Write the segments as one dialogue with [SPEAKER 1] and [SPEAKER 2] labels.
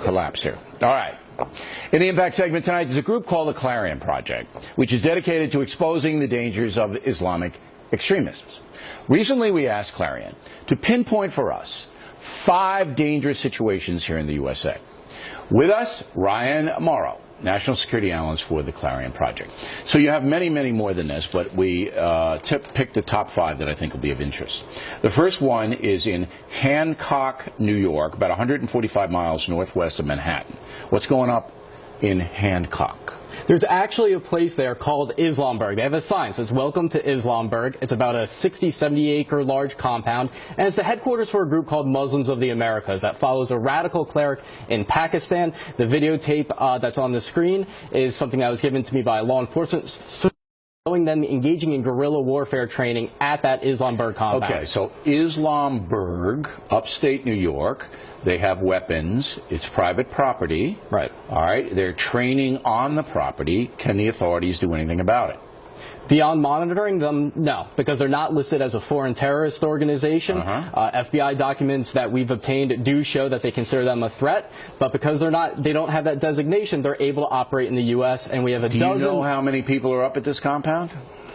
[SPEAKER 1] collapse here. All right. In the Impact segment tonight, there's a group called the Clarion Project, which is dedicated to exposing the dangers of Islamic extremism. Recently, we asked Clarion to pinpoint for us 5 dangerous situations here in the USA. With us, Ryan Mauro, National Security Analyst for the Clarion Project. So you have many, many more than this, but we picked the top 5 that I think will be of interest. The first one is in Hancock, New York, about 145 miles northwest of Manhattan. What's going up in Hancock?
[SPEAKER 2] There's actually a place there called Islamberg. They have a sign that says, "Welcome to Islamberg." It's about a 60, 70-acre large compound, and it's the headquarters for a group called Muslims of the Americas that follows a radical cleric in Pakistan. The videotape that's on the screen is something that was given to me by law enforcement, showing them engaging in guerrilla warfare training at that Islamberg compound.
[SPEAKER 1] Okay, so Islamberg, upstate New York, they have weapons. It's private property.
[SPEAKER 2] Right.
[SPEAKER 1] All right. They're training on the property. Can the authorities do anything about it?
[SPEAKER 2] Beyond monitoring them, no, because they're not listed as a foreign terrorist organization. FBI documents that we've obtained do show that they consider them a threat, but because they don't have that designation, they're able to operate in the U.S. and we have a dozen.
[SPEAKER 1] Do you know how many people are up at this compound?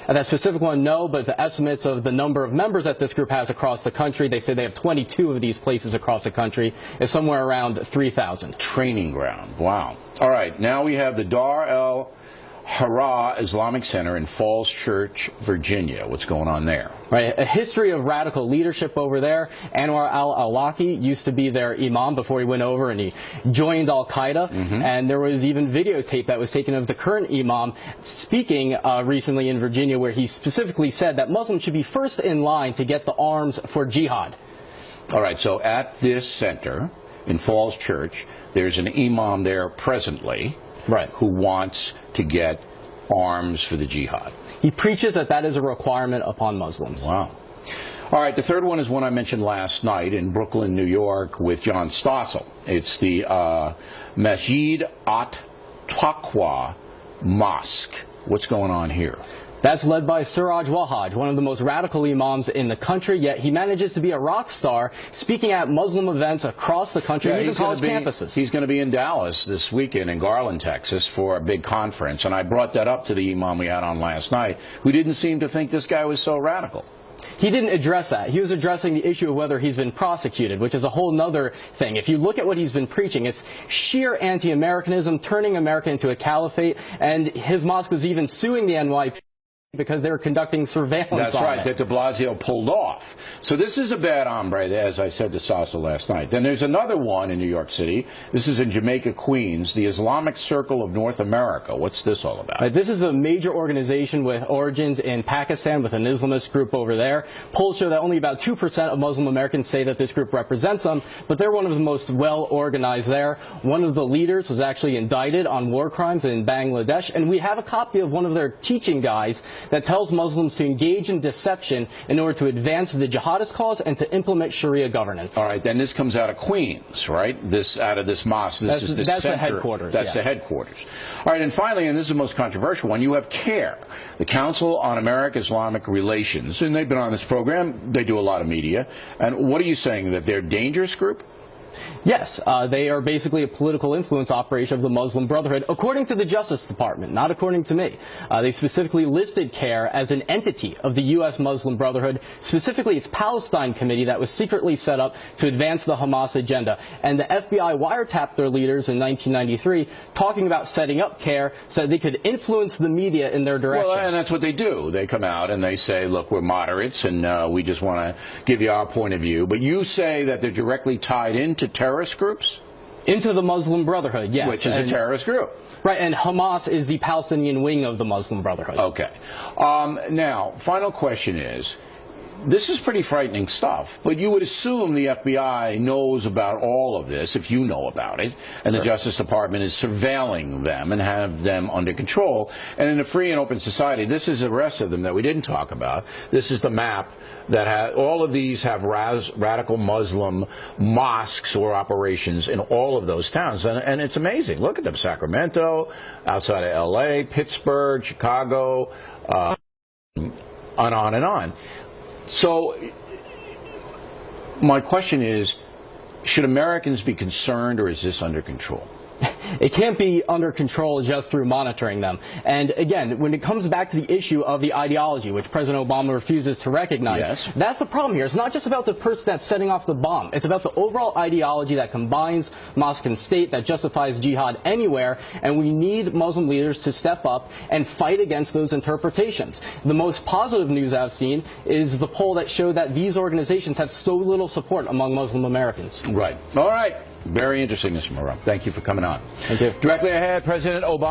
[SPEAKER 2] That specific one, no, but the estimates of the number of members that this group has across the country, they say they have 22 of these places across the country, is somewhere around 3,000.
[SPEAKER 1] Training ground. Wow. All right, now we have the Dar el Hara Islamic Center in Falls Church, Virginia. What's going on there?
[SPEAKER 2] Right, a history of radical leadership over there. Anwar al-Awlaki used to be their imam before he went over and he joined Al-Qaeda. And there was even videotape that was taken of the current imam speaking recently in Virginia, where he specifically said that Muslims should be first in line to get the arms for jihad.
[SPEAKER 1] All right, so at this center in Falls Church, there's an imam there presently.
[SPEAKER 2] Right.
[SPEAKER 1] Who wants to get arms for the jihad.
[SPEAKER 2] He preaches that that is a requirement upon Muslims.
[SPEAKER 1] Wow. All right, the third one is one I mentioned last night in Brooklyn, New York, with John Stossel. It's the Masjid at-Taqwa Mosque. What's going on here?
[SPEAKER 2] That's led by Suraj Wahhaj, one of the most radical imams in the country, yet he manages to be a rock star speaking at Muslim events across the country, and even college campuses.
[SPEAKER 1] He's going to be in Dallas this weekend in Garland, Texas for a big conference, and I brought that up to the imam we had on last night, who didn't seem to think this guy was so radical.
[SPEAKER 2] He didn't address that. He was addressing the issue of whether he's been prosecuted, which is a whole nother thing. If you look at what he's been preaching, it's sheer anti-Americanism, turning America into a caliphate, and his mosque was even suing the NYPD because they were conducting surveillance on it.
[SPEAKER 1] That's right, that de Blasio pulled off. So this is a bad hombre, as I said to Sasa last night. Then there's another one in New York City. This is in Jamaica, Queens, the Islamic Circle of North America. What's this all about?
[SPEAKER 2] This is a major organization with origins in Pakistan with an Islamist group over there. Polls show that only about 2% of Muslim Americans say that this group represents them, but they're one of the most well-organized there. One of the leaders was actually indicted on war crimes in Bangladesh, and we have a copy of one of their teaching guides that tells Muslims to engage in deception in order to advance the jihadist cause and to implement Sharia governance.
[SPEAKER 1] All right, then this comes out of Queens, right? Out of this mosque.
[SPEAKER 2] That's the headquarters.
[SPEAKER 1] That's the headquarters. All right, and finally, and this is the most controversial one, you have CARE, the Council on American-Islamic Relations, and they've been on this program. They do a lot of media. And what are you saying, that they're a dangerous group?
[SPEAKER 2] Yes, they are basically a political influence operation of the Muslim Brotherhood, according to the Justice Department, not according to me. They specifically listed CARE as an entity of the U.S. Muslim Brotherhood, specifically its Palestine Committee that was secretly set up to advance the Hamas agenda. And the FBI wiretapped their leaders in 1993, talking about setting up CARE so they could influence the media in their direction.
[SPEAKER 1] Well, and that's what they do. They come out and they say, look, we're moderates and we just want to give you our point of view. But you say that they're directly tied into terrorist groups?
[SPEAKER 2] Into the Muslim Brotherhood, yes.
[SPEAKER 1] Which is a terrorist group.
[SPEAKER 2] Right, and Hamas is the Palestinian wing of the Muslim Brotherhood.
[SPEAKER 1] Okay. Now, final question is, this is pretty frightening stuff, but you would assume the FBI knows about all of this, if you know about it, and the Justice Department is surveilling them and have them under control. And in a free and open society, this is the rest of them that we didn't talk about. This is the map that all of these have radical Muslim mosques or operations in all of those towns. And it's amazing. Look at them. Sacramento, outside of L.A., Pittsburgh, Chicago, on and on. So my question is, Should Americans be concerned, or is this under control?
[SPEAKER 2] It can't be under control just through monitoring them. And again, when it comes back to the issue of the ideology, which President Obama refuses to recognize,
[SPEAKER 1] yes,
[SPEAKER 2] that's the problem here. It's not just about the person that's setting off the bomb. It's about the overall ideology that combines mosque and state, that justifies jihad anywhere, and we need Muslim leaders to step up and fight against those interpretations. The most positive news I've seen is the poll that showed that these organizations have so little support among Muslim Americans.
[SPEAKER 1] Right. All right. Very interesting, Mr. Moreau. Thank you for coming on.
[SPEAKER 2] Thank you.
[SPEAKER 1] Directly ahead, President Obama